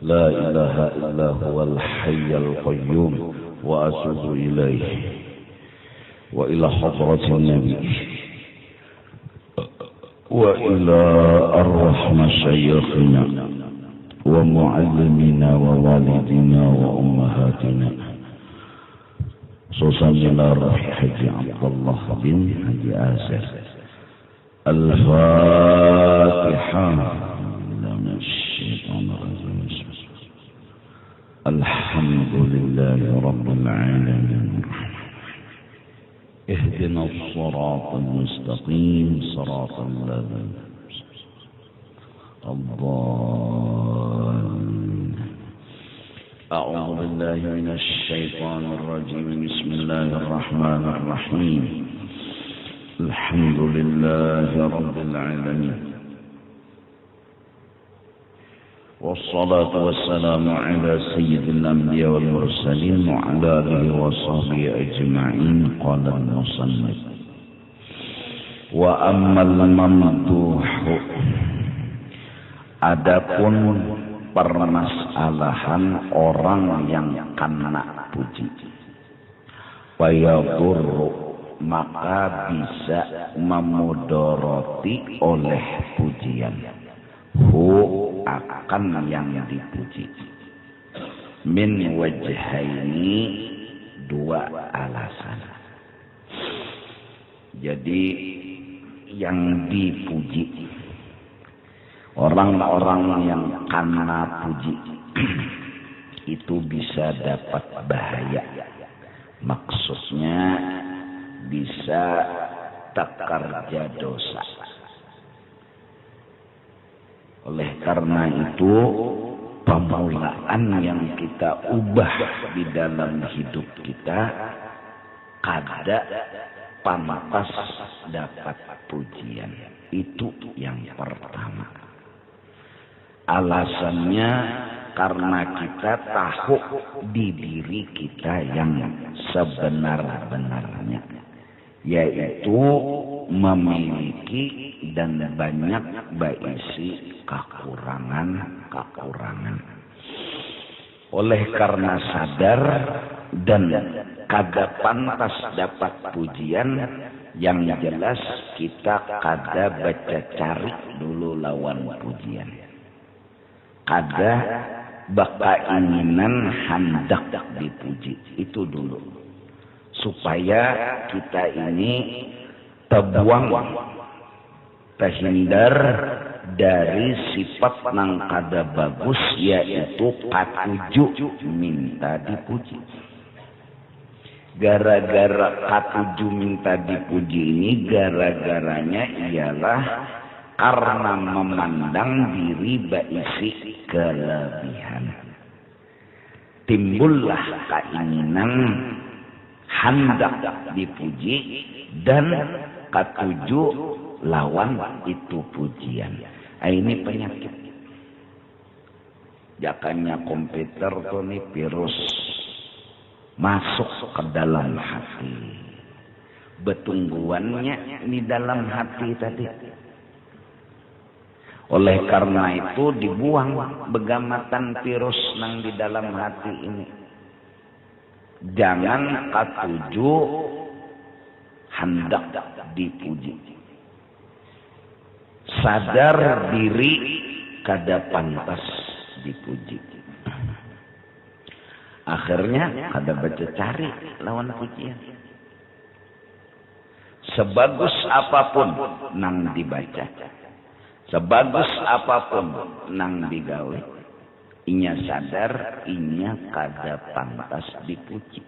لا إله إلا هو الحي القيوم وأتوب إليه وإلى حضرة النبي وإلى أرواح مشايخنا ومعلمنا ووالدنا وأمهاتنا خصوصا إلى روح حج عبد الله بن حج آسر. الفاتحة. الحمد لله رب العالمين. اهدنا الصراط المستقيم صراط الذين الضالين. أعوذ بالله من الشيطان الرجيم. بسم الله الرحمن الرحيم. الحمد لله رب العالمين والصلاة والسلام على سيد الأنبياء والمرسلين وعلى آله وصحبه أجمعين. قال المصنف: وأما الممدوح. Adapun permasalahan orang yang kena puji, fayadurru, maka bisa memudoroti oleh pujian, akan yang dipuji, min wajhaini, dua alasan. Jadi yang dipuji, orang-orang yang kena puji itu bisa dapat bahaya. Maksudnya bisa takarja dosa. Oleh karena itu, pemulaan yang kita ubah di dalam hidup kita kada pantas dapat pujian. Itu yang pertama. Alasannya karena kita tahu di diri kita yang sebenar-benarnya, yaitu memiliki dan banyak baisi kekurangan. Oleh karena sadar dan kada pantas dapat pujian, yang jelas kita kada baca cari dulu lawan pujian. Kada keinginan hendak dipuji itu dulu, supaya kita ini terbuang, terhindar dari sifat nang kada bagus, yaitu katuju minta dipuji. Gara-gara katuju minta dipuji ini, gara-garanya ialah karena memandang diri baisi kelebihan. Timbullah keinginan hendak dipuji dan katuju lawan itu pujian. Ini penyakit. Jakanya komputer tuh nih virus masuk ke dalam hati. Betungguannya di dalam hati tadi. Oleh karena itu dibuang begamatan virus nang di dalam hati ini. Jangan katuju hendak dipuji. Sadar diri kada pantas dipuji. Akhirnya kada baca cari lawan pujian. Sebagus apapun nang dibaca, sebagus apapun nang digawe, inya sadar inya kada pantas dipuji.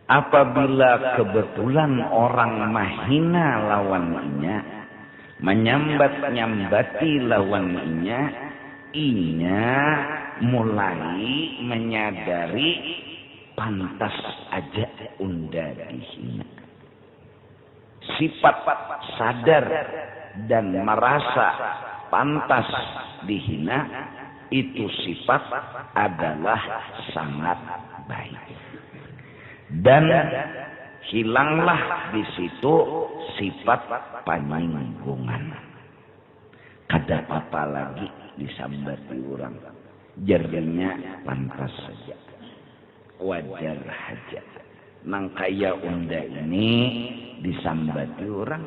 Apabila kebetulan orang mahina lawan inya, menyambat-nyambati lawan inya mulai menyadari pantas aja unda dihina. Sifat sadar dan merasa pantas dihina itu sifat adalah sangat baik. Dan hilanglah di situ sifat penyinggungan. kada apa lagi disambati orang. Jadinya pantas saja, wajar saja. Nang kaya unda ini disambati orang,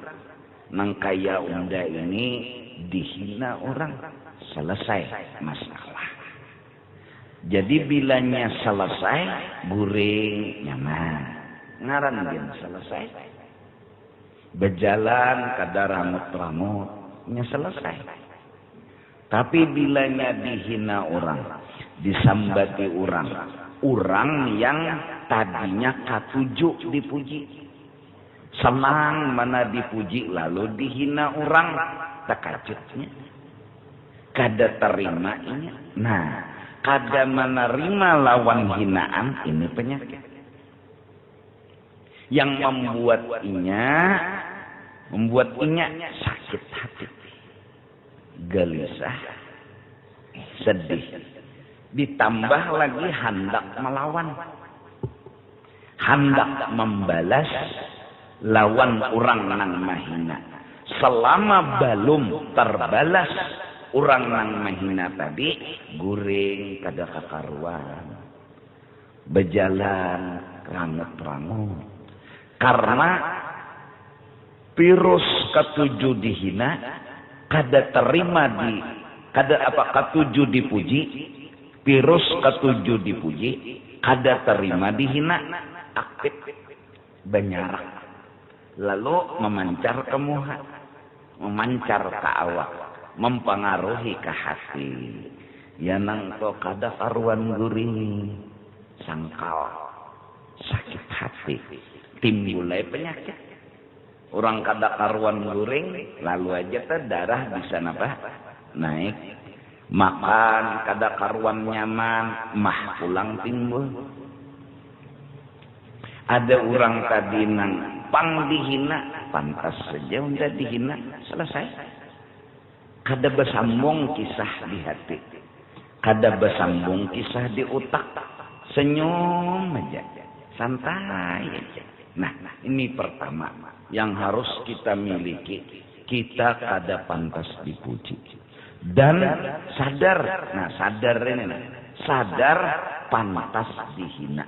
nang kaya unda ini dihina orang, selesai masalah. Jadi bilanya selesai, guring nyaman. Ngaran dia selesai. Berjalan kada ramut-ramutnya selesai. Tapi bilanya dihina orang, disambati orang yang tadinya katuju dipuji. Senang mana dipuji lalu dihina orang, takajutnya. Kada terimanya. Nah, kada menerima lawan hinaan ini penyakit. Yang membuat inya sakit hati. Gelisah, sedih, ditambah lagi hendak melawan, hendak membalas lawan orang nang mahina. Selama belum terbalas orang nang mahina tadi, guring kada kakaruan, berjalan rangut-rangut, karena virus ketujuh dihina. Kada terima katuju dipuji, virus ketujuh dipuji, kada terima dihina, aktif banyarak, lalu memancar ke muka, memancar ke awak, mempengaruhi ke hati. Ya nang to kada karuan guring, sangkal, sakit hati, timbulai penyakit. Orang kada karuan guring, lalu aja darah bisa naik. Makan kada karuan nyaman, mah pulang timbul. Ada orang tadi nang pang dihina, pantas saja udah dihina, selesai. Kada bersambung kisah di hati, kada bersambung kisah di otak, senyum aja, santai aja. Nah, ini pertama yang harus kita miliki. Kita kada pantas dipuji. Dan sadar, sadar pantas dihina.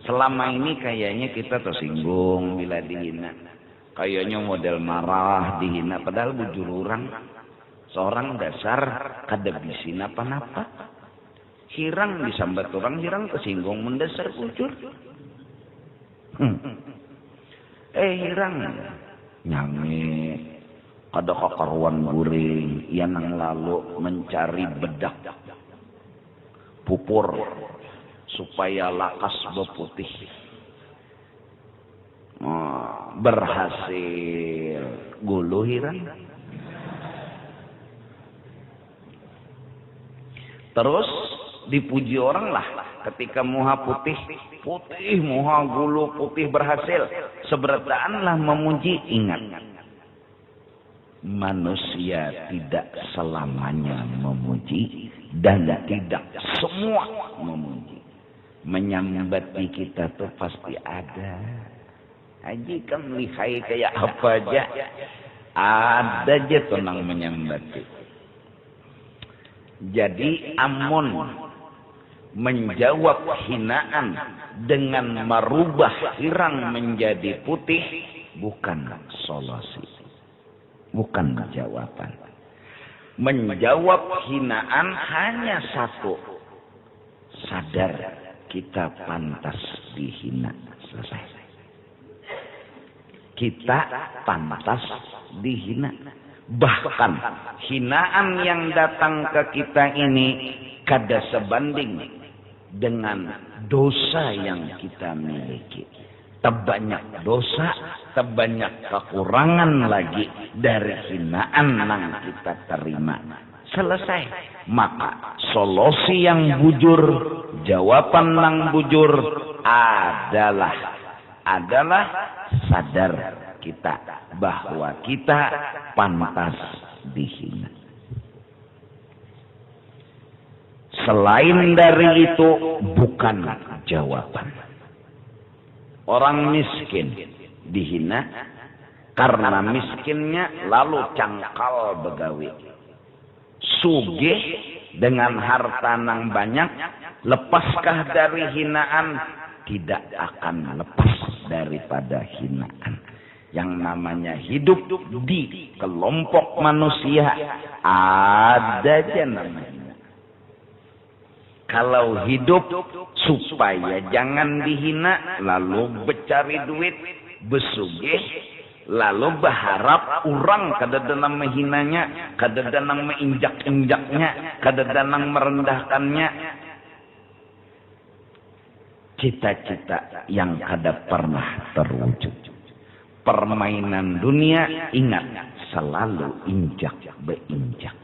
Selama ini kayaknya kita tersinggung bila dihina. Kayaknya model marah dihina, padahal bujur orang. Seorang dasar kada bisin apa-apa. Hirang disambat orang, hirang tersinggung mendasar bujur. Hirang nyanyi kada kakaruan guring, ia nang lalu mencari bedak pupur supaya lakas beputih. Berhasil gulu hirang. Terus dipuji orang lah ketika muha putih, muha gulu putih berhasil. Seberataanlah memuji. Ingat, manusia tidak selamanya memuji dan tidak semua memuji. Menyambati kita tuh pasti ada. Haji kan lihai kayak apa aja, ada aja tenang menyambati. Jadi amun menjawab hinaan dengan merubah hirang menjadi putih, bukan solusi, bukan jawaban. Menjawab hinaan hanya satu, sadar kita pantas dihina, selesai. Kita pantas dihina. Bahkan hinaan yang datang ke kita ini kada sebanding dengan dosa yang kita miliki. Terbanyak dosa, terbanyak kekurangan lagi dari hinaan yang kita terima. Selesai. Maka solusi yang bujur, jawaban yang bujur adalah sadar kita bahwa kita pantas dihina. Selain dari itu bukan jawaban. Orang miskin dihina karena miskinnya lalu cangkal begawi. sugih dengan harta nang banyak, lepaskah dari hinaan? Tidak akan lepas daripada hinaan. Yang namanya hidup di kelompok manusia ada aja namanya. Kalau hidup supaya jangan dihina, lalu bercari duit, besugih, lalu berharap orang kadang-kadang menghinanya, kadang-kadang menginjak-injaknya, kadang-kadang merendahkannya. Cita-cita yang kada pernah terwujud. Permainan dunia, ingat, selalu injak beinjak.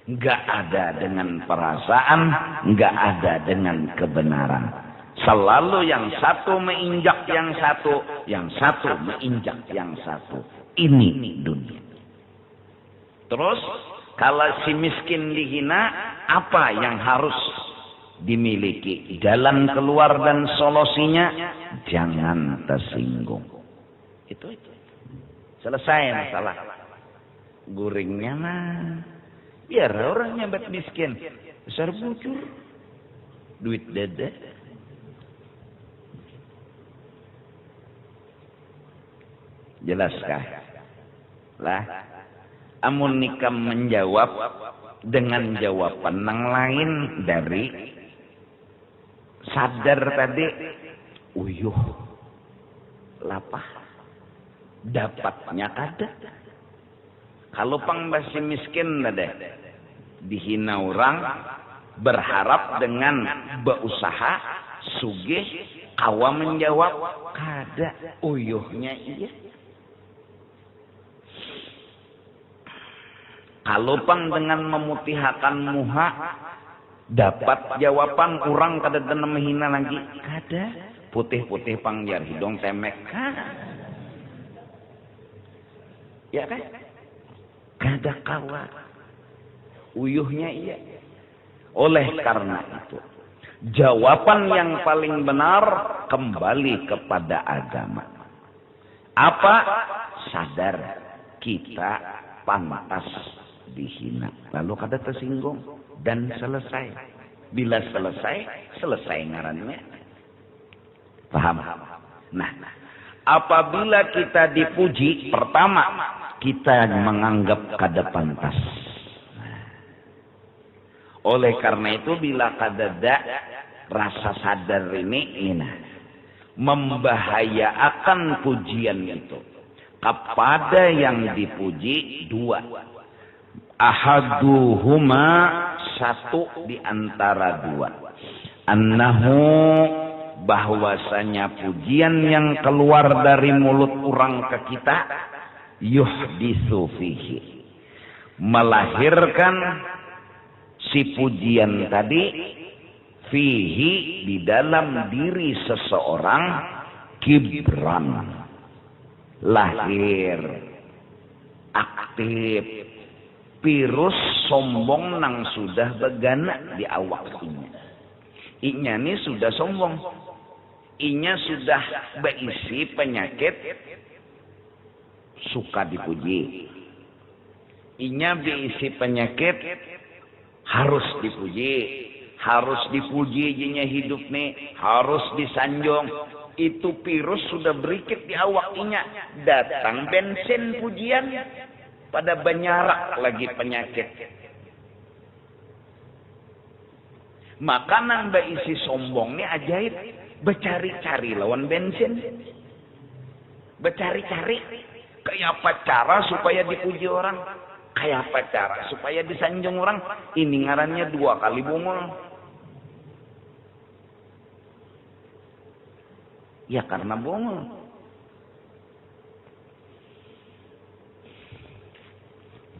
Enggak ada dengan perasaan, enggak ada dengan kebenaran. Selalu yang satu menginjak yang satu menginjak yang satu. Ini dunia. Terus, kalau si miskin dihina, apa yang harus dimiliki? Jalan keluar dan solusinya, jangan tersinggung. Itu. Selesai masalah. Guringnya mah, biar orangnya bet miskin. Besar bujur. Duit dede. Jelaskah? Lah, amun nikam menjawab dengan jawaban yang lain dari sadar tadi, uyuh, lapah, dapatnya kada. Kalau pang masih miskin ada, dihina orang, berharap dengan berusaha, sugih, kawa menjawab, kada, uyuhnya iya. Kalau pang dengan memutihakan muha, dapat jawaban orang kada dana menghina lagi, kada. Putih-putih pang jar hidung temek, kada. Ya kan? Kada kawa. Uyuhnya iya. Oleh karena itu, jawaban yang paling benar kembali kepada agama. Apa? Sadar kita pantas dihina. Lalu kada tersinggung dan selesai. Bila selesai ngarannya. Paham? Nah, apabila kita dipuji, pertama kita menganggap kada pantas. Oleh karena itu bila kadada rasa sadar ini membahayakan pujian itu kepada yang dipuji dua. Ahaduhuma, satu di antara dua. Annahu, bahwasanya pujian yang keluar dari mulut orang ke kita yuhditsu fihi, melahirkan si pujian tadi fihi, di dalam diri seseorang, kibran, lahir aktif virus sombong nang sudah begana di awak inya. Inya ini sudah sombong, inya sudah berisi penyakit suka dipuji, inya berisi penyakit harus dipuji jinya hidup nih, harus disanjung. Itu virus sudah berikit di awak inya, datang bensin pujian pada banyarak lagi penyakit. Makanan berisi sombong ini ajaib, bercari-cari lawan bensin, bercari-cari kayak apa cara supaya dipuji orang, kayak apa cara supaya disanjung orang. Ini ngarannya 2 kali bungul. Ya karena bungul.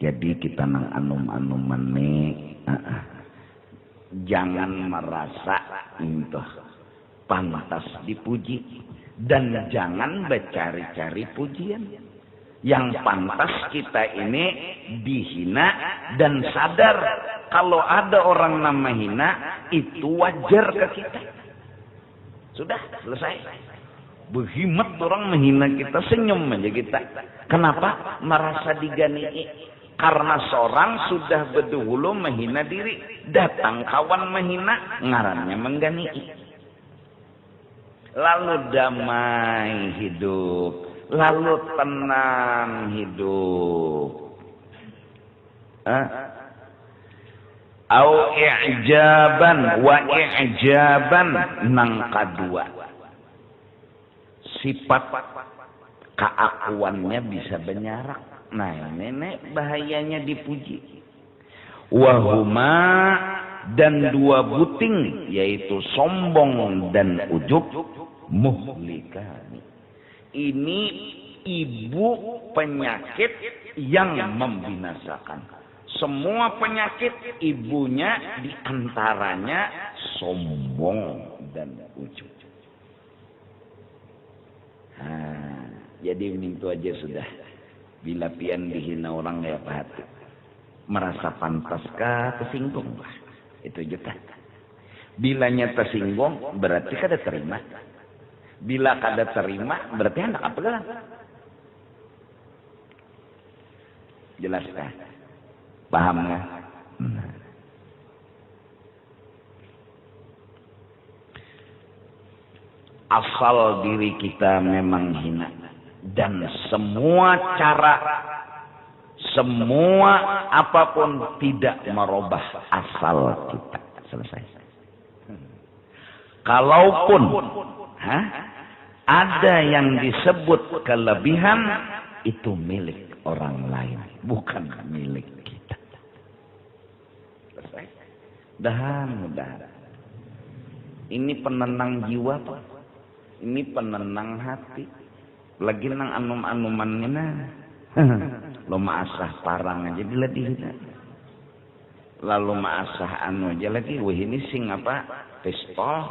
Jadi kita nang anum-anuman nih, jangan merasa entah pantas dipuji dan jangan bercari-cari pujian. Yang pantas kita ini dihina dan sadar kalau ada orang nama hina itu wajar ke kita. Sudah selesai. Berhimat orang menghina kita, senyum aja kita. Kenapa? Merasa digani'i. Karena seorang sudah berdahulu menghina diri, datang kawan menghina, ngarannya menggani. Lalu damai hidup, lalu tenang hidup. Au i'jaban wa i'jaban nang kadua. Sifat keakuannya bisa benyarak. Nah, nenek bahayanya dipuji. Wahuma dan dua buting yaitu sombong dan ujub muhlikani. Ini ibu penyakit yang membinasakan. Semua penyakit ibunya diantaranya sombong dan ujub. Jadi itu aja sudah. Bila pian dihina orang ya Pak Hati. Merasa pantaskah tersinggung? Itu juta. Bilanya tersinggung berarti kada terima. Bila kada terima berarti hendak apa gelang? Jelaskah? Paham nggak? Asal diri kita memang hina. Dan semua cara, semua apapun tidak merubah asal kita. Selesai. Kalaupun ada yang disebut kelebihan, itu milik orang lain, bukan milik kita. Selesai. Mudah-mudahan. Ini penenang jiwa, Pak. Ini penenang hati. Lagi nang anum-anuman nina. Lo maasah parang aja bila dihina. Lalu maasah anu aja lagi. Wah ini sing apa? Pistol.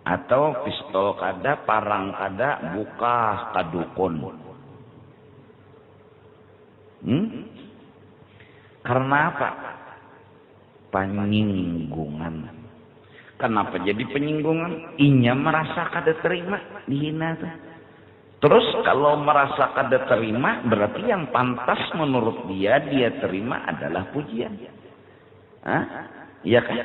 Atau pistol kada, parang kada, buka kadukun. Karena apa? Penyinggungan. Kenapa jadi penyinggungan? Inya merasa kada terima dihina tuh. Terus kalau merasa kada terima berarti yang pantas menurut dia terima adalah pujian. Iya kan?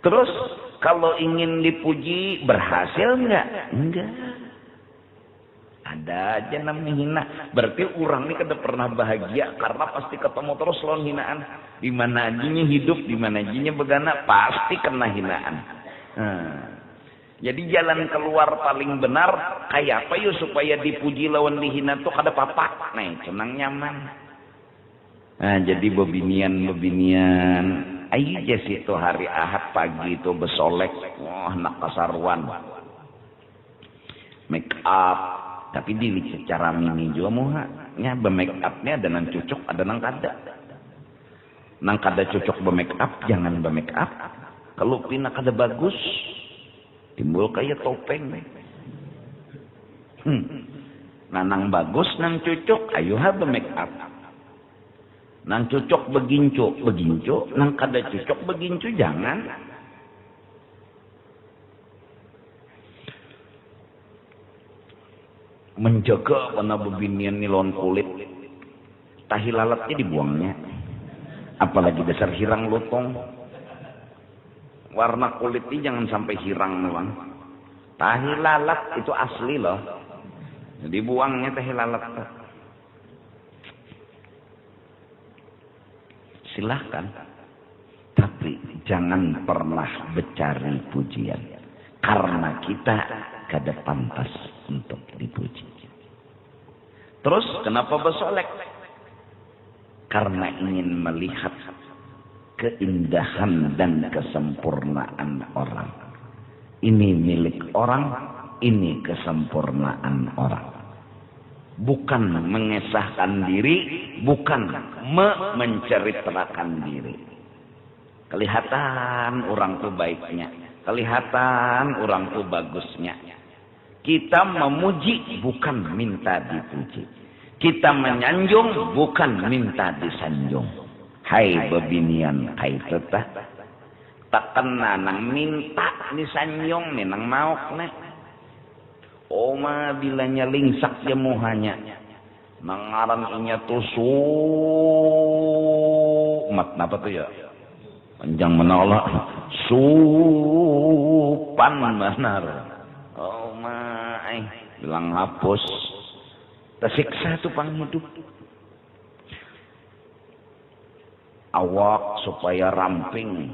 Terus kalau ingin dipuji berhasil enggak? Enggak. Ada aja namanya hina. Berarti orang ini kada pernah bahagia karena pasti ketemu terus lawan hinaan. Di mana ajinya hidup, di mana ajinya begana pasti kena hinaan. Jadi jalan keluar paling benar kayak apa yuk supaya dipuji lawan dihina tuh kada apa-apa. Nah, senang nyaman. Jadi bebinian. Ayo aja situ hari Ahad pagi itu besolek. Wah, nak kasaruan. Make up. Tapi dili secara mini juga muha. Nya be-make up-nya ada nang cucuk, ada nang kada. Nang kada cucuk be-make up, jangan be-make up. Kalau pina kada bagus, timbul kayak topeng. Nah, nang bagus, nang cucuk, ayo ha be-make up. Nang cucuk begincu, nang kada cucuk begincu, jangan. Menjaga warna bebinian nilon kulit, tahi lalatnya dibuangnya. Apalagi dasar hirang lutong, warna kulitnya jangan sampai hirang doang. Tahi lalat itu asli loh, jadi buangnya tahi lalat. Silahkan, tapi jangan pernah mencari pujian, karena kita kada pantas untuk dipuji. Terus kenapa bersolek? Karena ingin melihat keindahan dan kesempurnaan orang. Ini milik orang, ini kesempurnaan orang. Bukan mengesahkan diri, bukan menceritakan diri. Kelihatan orang tuh baiknya, kelihatan orang tuh bagusnya. Kita memuji bukan minta dipuji. Kita menyanjung bukan minta disanjung. Hai bebinian, hai tetah. Tak kena nang minta disanjung nih nang maok nih. Oma bilanya lingsak ya muhanya. Nangaran inya tuh mat napa tuh ya? Panjang menolak supan benar. Oh my, bilang hapus. Tersiksa tuh panghidup. Awak supaya ramping,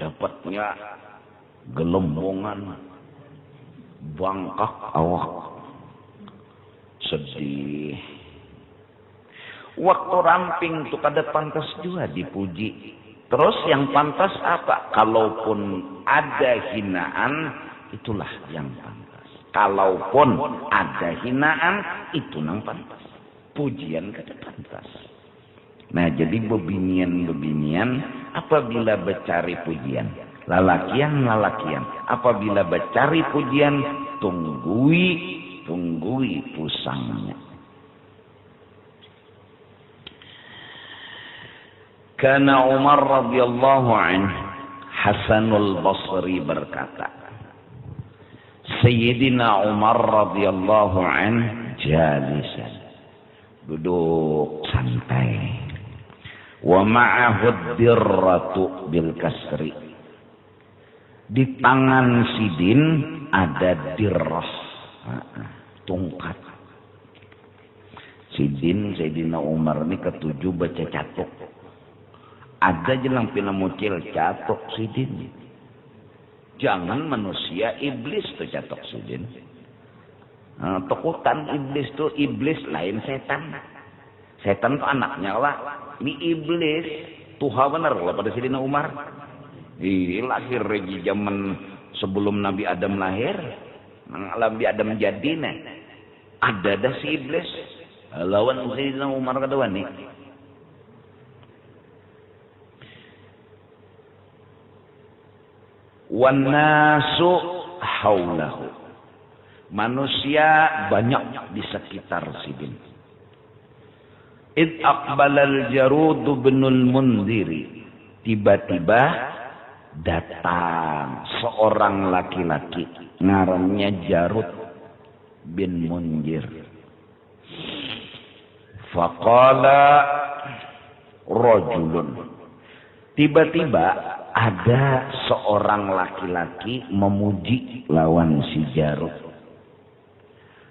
dapatnya gelembungan, bangkak awak, sedih. Waktu ramping tuh kada pantas juga dipuji. Terus yang pantas apa? Kalaupun ada hinaan, itulah yang pantas. Kalaupun ada hinaan, itu yang pantas. Pujian kada pantas. Nah, jadi bebinian apabila bercari pujian. Lalakian. Apabila bercari pujian, tunggui pusangnya. Karena Umar radhiyallahu anhu, Hasanul Basri berkata, Sayyidina Umar radhiyallahu anhu jalisan, duduk santai. Wa ma'ahu dirratu bil kasri. Di tangan Sidin ada dirrah, tongkat. Sidin, Sayyidina Umar ini ketujuh baca catuk. Ada jelang pina mucil catuk Sidin. Jangan manusia, iblis tuh catuk Sidin. Takutan iblis tuh, iblis lain setan. Setan tuh anaknya lah. Ini iblis tuha benar lah pada Sayyidina Umar. Lahir di zaman sebelum Nabi Adam lahir. Nabi Adam jadi nih. Ada dah si iblis. Lawan Sayyidina Umar kedua nih. Wan nasu haulahu. Manusia banyak di sekitar Sidin. Id aqbalal Jarud binul Mundiri. Tiba-tiba datang seorang laki-laki. Ngarannya Jarud bin Munzir. Faqala rajulun. Tiba-tiba ada seorang laki-laki memuji lawan si Jarud.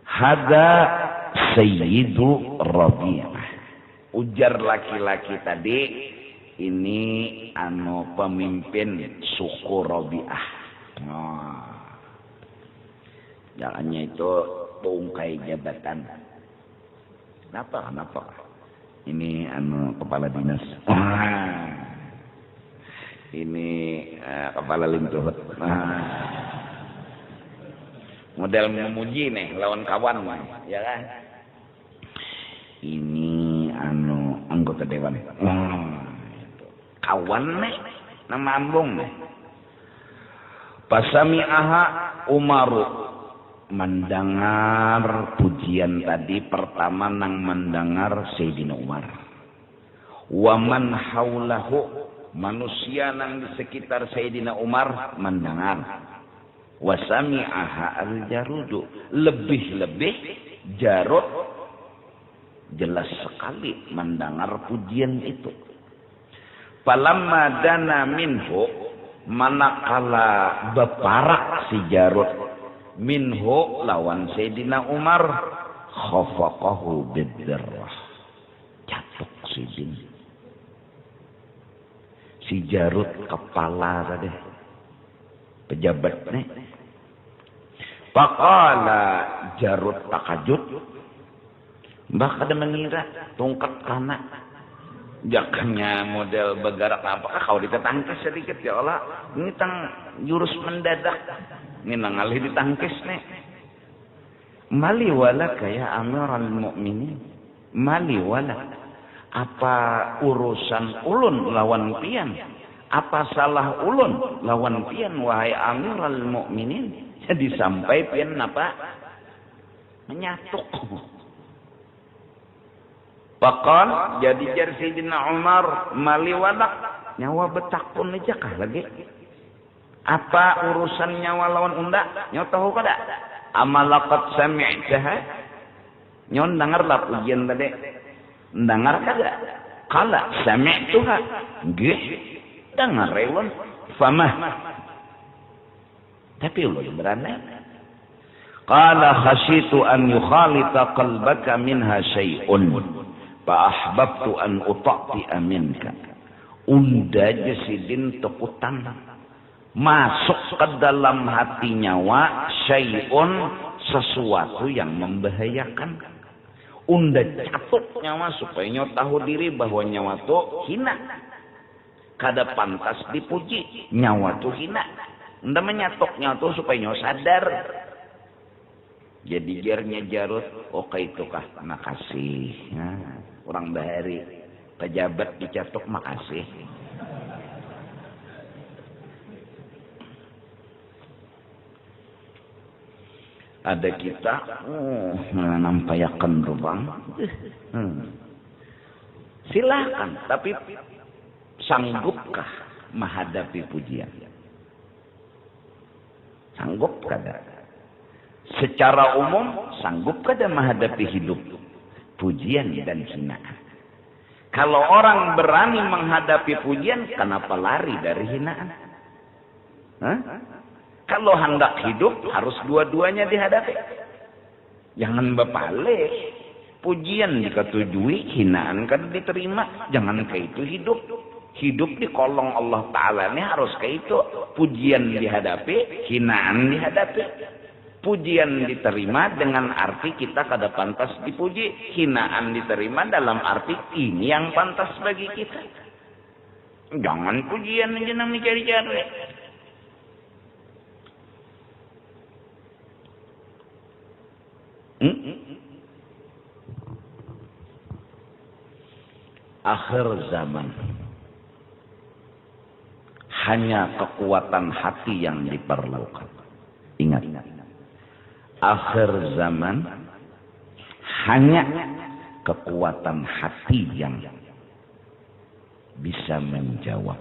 Hada Sayyidu Rabi'ah. Ujar laki-laki tadi, ini pemimpin suku Rabi'ah. Jalannya itu tungkai jabatan. Kenapa? Ini kepala dinas. Ini kepala lintuhut. Model memuji nih lawan kawan, ya kan? Ini anggota dewan. Kawan nih, nama ambung nih. Pasami'aha Umaru, mendengar pujian tadi pertama nang mendengar Sayyidina Umar. Wa man haulahu, manusia nang di sekitar Sayyidina Umar mendengar. Wa sami'aha al-Jarudu, lebih-lebih Jarud jelas sekali mendengar pujian itu. Falamma dana minhu, manakala beparak si Jarud minhu lawan Sayyidina Umar, khafaqahu bidzarrah, catuk Sidin. Si Jarud kepala tadi pejabat nih. Faqala Jarud takajud, mbah kada mengira tongkat kana. Jakanya model bergerak apakah kau ditetangkis sedikit ya Allah. Ini tang jurus mendadak. Ini nang alih ditangkis nih. Mali wala kaya Amirul Mukminin. Mali wala. Apa urusan ulun lawan pian? Apa salah ulun lawan pian wahai Amirul Mukminin? Jadi sampai pian apa? Menyatuk. Bakal jadi jar Sayyidina Umar mali wadak nyawa betak pun aja kah lagi. Apa urusan nyawa lawan unda? Nyawa tahu kada? Amalaqad sami'taha? Nyon dengarlah pujian tadi. Dengar kagak? Qala sami'tuha. Nggih. Dengar rewan. Famah. Tapi ulun berani. Qala khasyitu an yukhalita qalbaka minha syai'un. Fa ahbabtu an uta'ti'a minka. Unda jasidin tekutan. Masuk ke dalam hati nyawa syai'un, sesuatu yang membahayakan. Unda catut nyawa supaya nyawa tahu diri bahwa nyawa itu hina. Kada pantas dipuji, nyawa itu hina. Unda menyatok nyawa itu supaya nyawa sadar. Jadi jarnya jarut, oke itu kah, makasih. Nah, orang bahari, pejabat dicatok makasih. Ada kita, nampayakan rubang. Silakan, tapi sanggupkah menghadapi pujian? Sanggup kada? Secara umum, sanggup kada menghadapi hidup pujian dan hinaan? Kalau orang berani menghadapi pujian, kenapa lari dari hinaan? Hah? Kalau hendak hidup, harus dua-duanya dihadapi. Jangan bapalik. Pujian diketujui, hinaan kan diterima. Jangan kayak itu hidup. Hidup di kolong Allah Ta'ala ini harus kayak itu. Pujian dihadapi, hinaan dihadapi. Pujian diterima dengan arti kita kada pantas dipuji. Hinaan diterima dalam arti ini yang pantas bagi kita. Jangan pujian aja nang dicari-cari. Akhir zaman hanya kekuatan hati yang diperlukan. Ingat, akhir zaman hanya kekuatan hati yang bisa menjawab.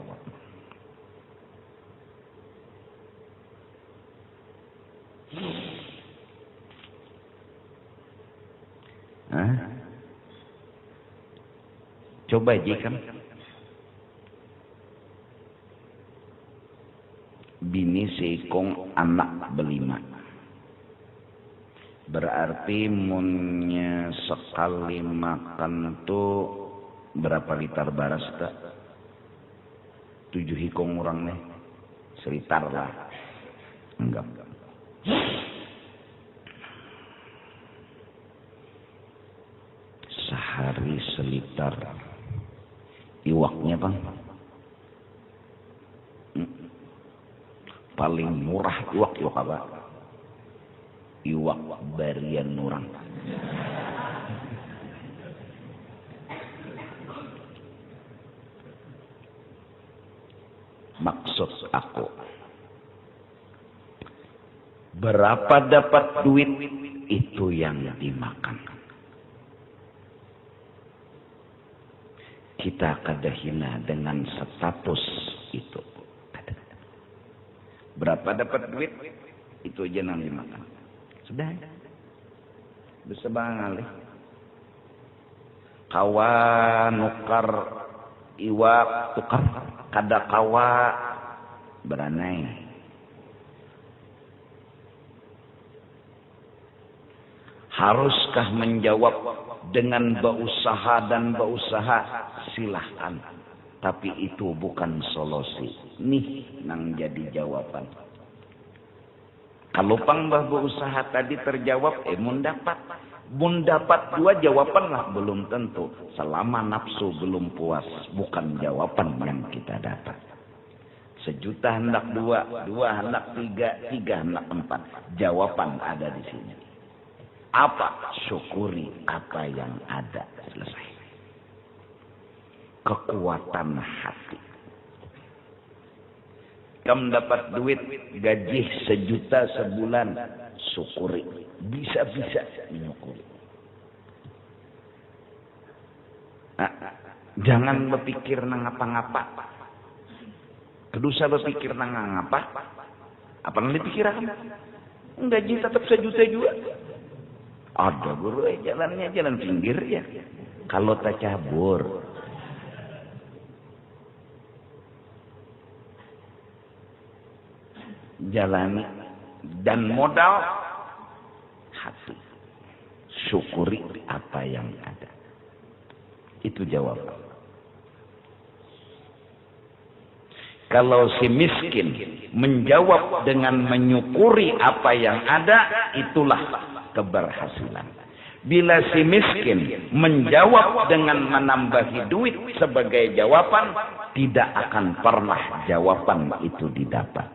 Coba jika bini seikong anak belima, berarti munnya sekali makan tuh berapa liter baras tak? 7 hikong orang nih, selitar lah, enggak. Sehari selitar. Iwaknya bang, paling murah iwak apa? Iwak barian nurang. Maksud aku, berapa dapat duit itu yang dimakan. Kita kada hina dengan status itu. Berapa dapat duit, itu aja yang dimakan. Sudah. Bisa bangali. Kawa nukar iwak tukar. Kada kawa beranai. Haruskah menjawab dengan berusaha dan berusaha? Silahkan. Tapi itu bukan solusi. Nih nang jadi jawaban. Kalau pang berusaha tadi terjawab, mun dapat. Mun dapat 2 jawaban lah, belum tentu. Selama nafsu belum puas, bukan jawaban yang kita dapat. 1 juta hendak 2, 2 hendak 3, 3 hendak 4. Jawaban ada di sini. Apa? Syukuri apa yang ada. Selesai. Kekuatan hati. Kamu dapat duit, gaji 1 juta sebulan, syukuri. Bisa-bisa menyukuri. Jangan berpikir nang apa-ngapa. Kedusa berpikir nang apa? Apa yang dipikirkan? Gaji tetap 1 juta juga. Ada guru, jalannya jalan pinggir ya. Kalau tak cabur. Jalani dan modal hati. Syukuri apa yang ada. Itu jawaban. Kalau si miskin menjawab dengan menyukuri apa yang ada, itulah keberhasilan. Bila si miskin menjawab dengan menambahi duit sebagai jawaban, tidak akan pernah jawaban itu didapat.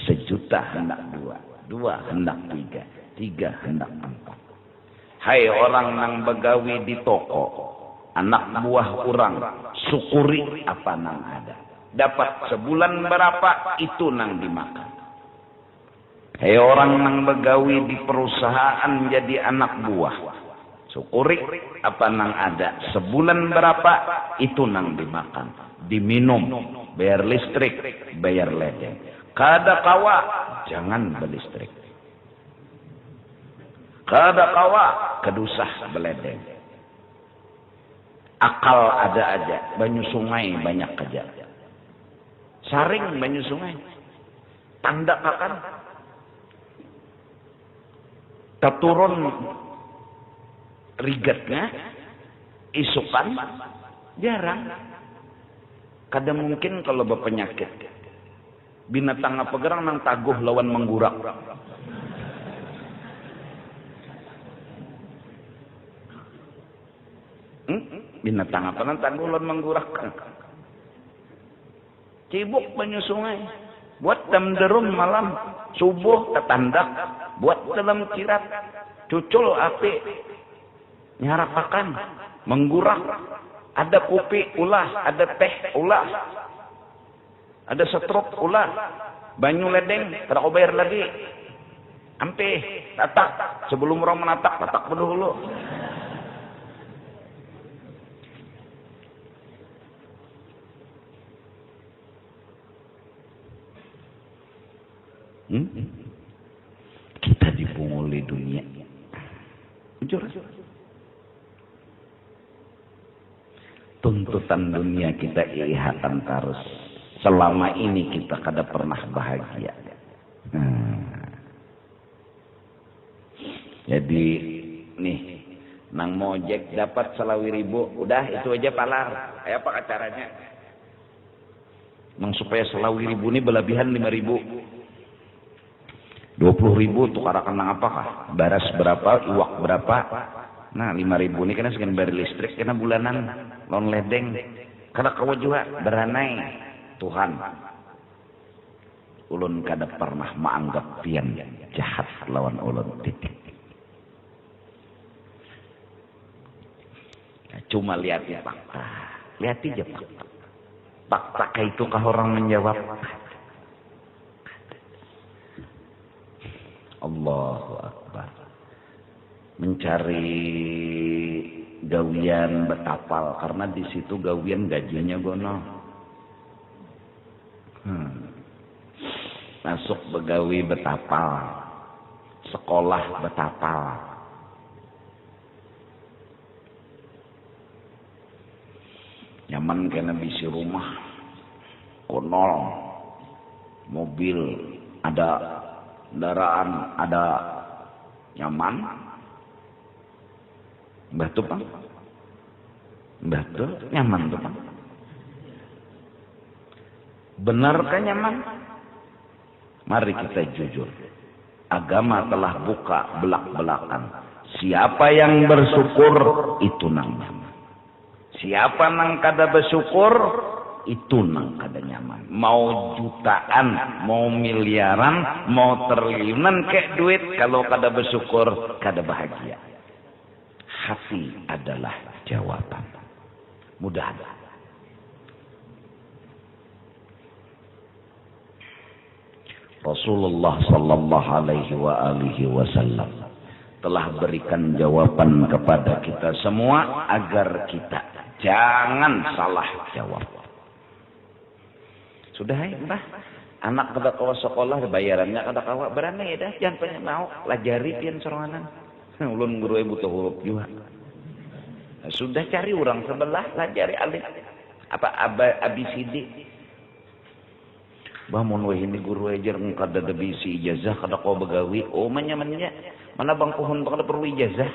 1 juta hendak 2, 2 hendak 3, 3 hendak 4. Hai orang nang begawi di toko, anak buah orang, syukuri apa nang ada. Dapat sebulan berapa, itu nang dimakan. Hei orang nang begawi di perusahaan jadi anak buah, syukuri apa nang ada. Sebulan berapa, itu nang dimakan. Diminum, bayar listrik, bayar ledeng. Kada kawa, jangan berlistrik. Kada kawa, kedusah beledeng. Akal ada aja, banyu sungai banyak aja. Saring banyu sungai. Tanda akan terturun rigetnya, isukan jarang. Kadang mungkin kalau berpenyakit. Binatang apa gerang nang taguh lawan menggurak. Binatang apa nang taguh lawan menggurak? Cibuk banyu sungai. Buat temderun malam. Subuh ketandak. Buat dalam kirat. Cucul api. Nyarapakan. Menggurak. Ada kopi ulah. Ada teh ulah. Ada setruk ulah. Banyu ledeng. Kada kau bayar lagi. Ampih. Tatak. Sebelum orang menatak. Tatak dulu. Kita dipunguli dunia. Jujur. Tuntutan dunia kita ihatan terus. Selama ini kita kada pernah bahagia. Jadi nih, nang mojek dapat 1.000, udah itu aja palar. Kayak apa caranya? Nang supaya 1.000 ini berlebihan 5.000. 20.000 tukarakan nang apakah? Baras berapa, iwak berapa? Nah 5.000 ini kena sekian bayar listrik, kena bulanan, lon ledeng. Karena kau juga beranai Tuhan. Ulun kada pernah menganggap pian jahat lawan ulun titik. Nah, cuma lihat ya fakta, lihat aja fakta. Fakta itu kah orang menjawab? Allahu Akbar. Mencari gawian betapal karena di situ gawian gajinya gono. Masuk begawi betapal, sekolah betapal. Nyaman kena bisi rumah, konol, mobil ada. Kendaraan ada nyaman. Mbah tuh Bang. Mbah tuh nyaman tuh Bang. Benarkah nyaman? Mari kita jujur. Agama telah buka belak-belakan. Siapa yang bersyukur itu nang nyaman. Siapa nang kada bersyukur itu nang kada nyaman. Mau jutaan, mau miliaran, mau triliunan kayak duit, kalau kada bersyukur, kada bahagia. Hati adalah jawaban. Mudah. Rasulullah sallallahu alaihi wasallam telah berikan jawaban kepada kita semua agar kita jangan salah jawab. Sudah ya, Mbah. Anak kada kawa sekolah bayarannya kada kawa berani ya dah, jangan banyak mau lajari pian sorangan. Ulun guru butuh huruf juga. Sudah cari orang sebelah lah cari alif. Apa ABCD. Bamun weh ini guru ajar kada ada bisi ijazah kada kau begawi. Oh manya mana bang pohon kada perlu ijazah.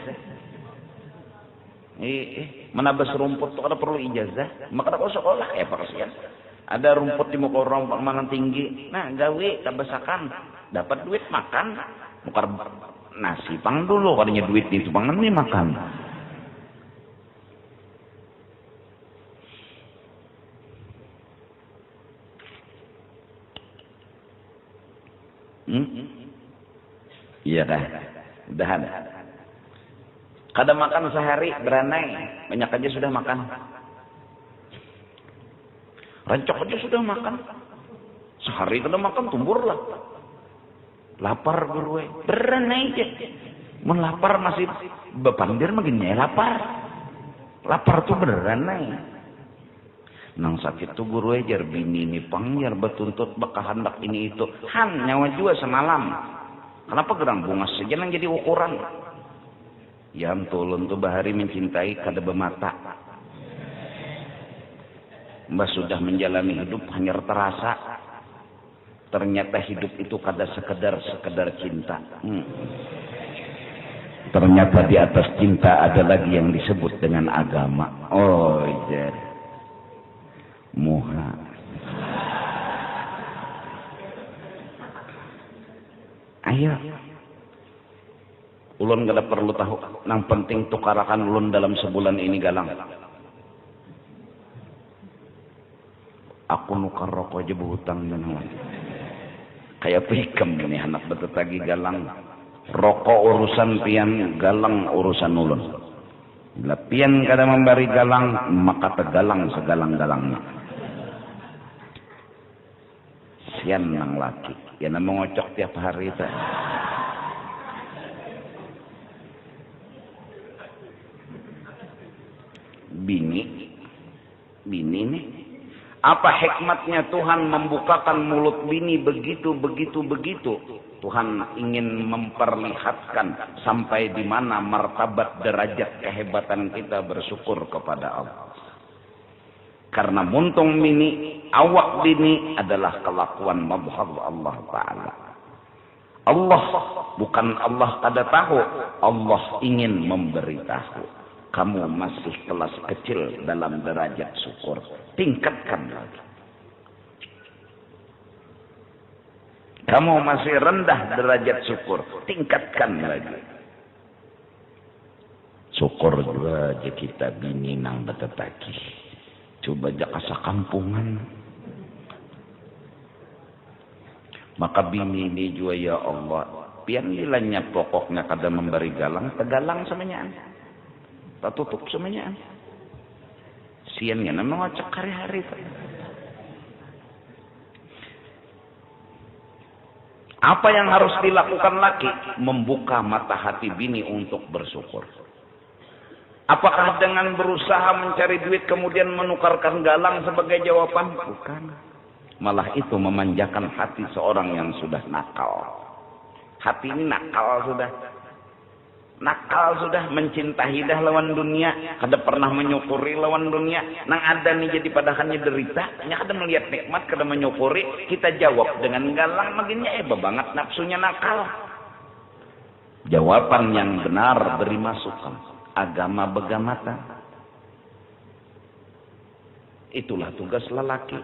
Mana bas rumput kada perlu ijazah. Maka kada kau sekolah ya Pak kasihan. Ada rumput di muka orang mangan tinggi. Nah gawe kabasakan dapat duit makan. Nukar nasi pang dulu kadanya duit itu pangan nih makan. Iya dah, udah ada. Kada makan sehari beranai, banyak aja sudah makan. Rancok aja sudah makan. Sehari kada makan tumbur lah. Lapar guru beranai aja. Mun lapar masih bepandir maginnya lapar. Lapar tuh beranai. Nang sakit tuh guru ajar bini ini pangjar betuntut bakal hendak ini itu han nyawa juga semalam. Kenapa gerang bunga saja nang jadi ukuran? Yang tulun tuh bahari mencintai kada bermata. Mbak sudah menjalani hidup hanya terasa. Ternyata hidup itu kada sekedar cinta. Ternyata di atas cinta ada lagi yang disebut dengan agama. Oh iya. Muha. Ayo. Ulun kada perlu tahu. Nang penting tukarakan ulun dalam sebulan ini galang. Aku nukar rokok aja berhutang dengan kayak pikem ini anak betul lagi galang. Rokok urusan pian, galang urusan ulun. Bila pian kada memberi galang, maka tegalang segalang-galangnya. Sian nang laki, ya na mengocok tiap hari itu. Bini nih. Apa hikmatnya Tuhan membukakan mulut bini begitu? Tuhan ingin memperlihatkan sampai di mana martabat derajat kehebatan kita bersyukur kepada Allah. Karena muntung bini, awak bini adalah kelakuan mabhad Allah Ta'ala. Allah, bukan Allah kada tahu, Allah ingin memberitahu. Kamu masih kelas kecil dalam derajat syukur. Tingkatkan lagi. Kamu masih rendah derajat syukur. Tingkatkan lagi. Syukur juga aja kita bini nang betetaki. Coba jakasa kampungan. Maka bini ini juga ya Allah. Pian nilainya pokoknya kada memberi galang. Tegalang samanya. Tak tutup semuanya. Siannya memang ngocok hari-hari. Apa yang harus dilakukan laki? Membuka mata hati bini untuk bersyukur. Apakah dengan berusaha mencari duit kemudian menukarkan galang sebagai jawaban? Bukan. Malah itu memanjakan hati seorang yang sudah nakal. Hati ini nakal sudah. Nakal sudah, mencintai dah lawan dunia, kada pernah menyukuri lawan dunia. Nang ada nih jadi padahannya derita, nya kada melihat nikmat, kada menyukuri, kita jawab dengan galang maginnya banget nafsunya nakal. Jawaban yang benar beri masukan, agama begamatan. Itulah tugas lelaki.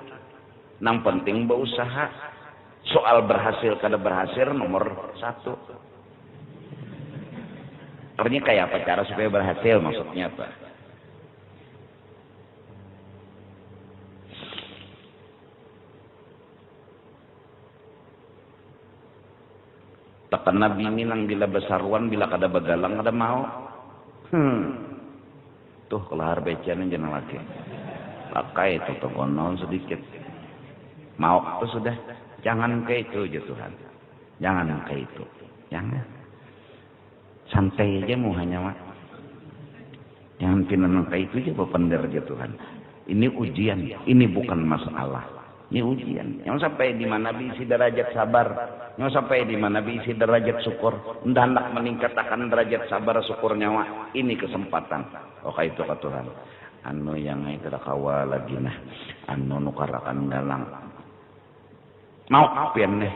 Nang penting berusaha. Soal berhasil kada berhasil nomor 1. Artinya kayak apa cara supaya berhasil, maksudnya apa? Tekan nabi ini nang bila besaruan, bila kada begalang kada mau. Tuh kelahar becian jangan lagi. Pakai itu tokonon sedikit. Mau itu sudah. Jangan kayak itu aja Tuhan. Jangan kayak itu. Jangan. Santai aja mau hanya mak. Jangan pindah kayak itu aja berpendar aja Tuhan. Ini ujian, ini bukan masalah. Ini ujian. Yang sampai di mana bisi derajat sabar, yang sampai di mana bisi derajat syukur. Hendak meningkatkan derajat sabar syukur nyawa. Ini kesempatan. Oke itu ke Tuhan. Anu yang itu kawa lagi nah. Anu nukarakan dalang. Mau pian deh.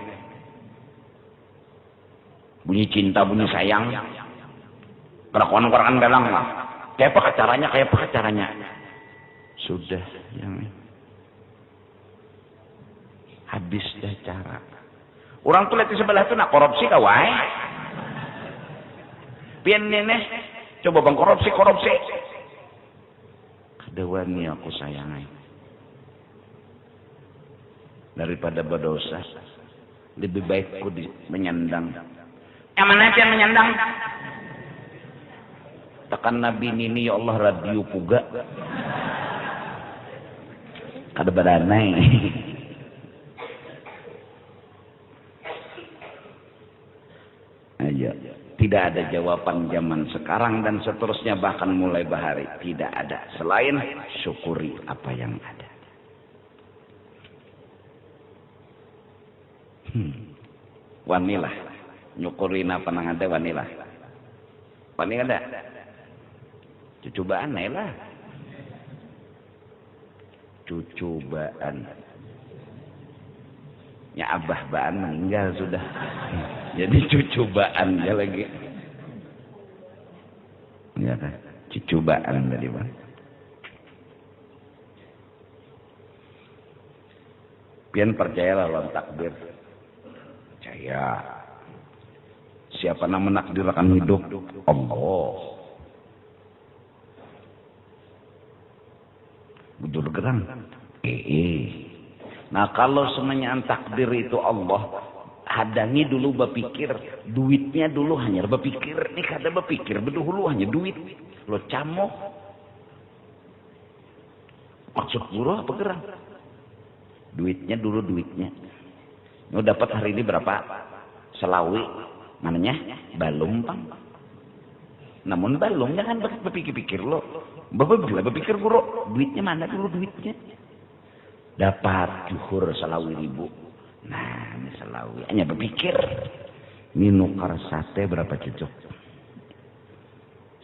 Bunyi cinta, bunyi sayang. Kerakuan dalang lah. Kayak apa caranya? Sudah yang habis dah cara. Orang tuh lihat di sebelah tuh nak korupsi kawai. Pian nenek, coba bang korupsi. Kadewani aku sayangai. Daripada berdosa, lebih baik ku menyandang. Yang mana yang menyandang? Tekan Nabi ini ya Allah radio puga. Kada badanai. Ayo. Tidak ada jawaban zaman sekarang dan seterusnya bahkan mulai bahari. Tidak ada. Selain syukuri apa yang ada. Wanilah. Nyukurin apa nang ada wanilah. Wani ada. Cucubaan lah. Cucubaan. Ya abah baan meninggal sudah. Jadi cucubaan dia lagi. Ya kan? Cucubaan tadi bang. Pian percayalah lawan takdir. Percaya. Siapa yang menakdirkan hidup? Allah. Betul gerang. Nah kalau semuanya takdir itu Allah, hadangi dulu berpikir, duitnya dulu hanya berpikir, ini kada berpikir, dulu hanya duit, lo camo, maksud buruh apa gerang? Duitnya dulu duitnya, lo dapat hari ini berapa? Selawi, mananya? Balum pang. Namun balum jangan berpikir-pikir lo, bila berpikir guru, duitnya mana dulu duitnya? Dapat juhur selawi 1.000. Nah, ini selawi. Hanya berpikir. Ini nukar sate berapa cocok?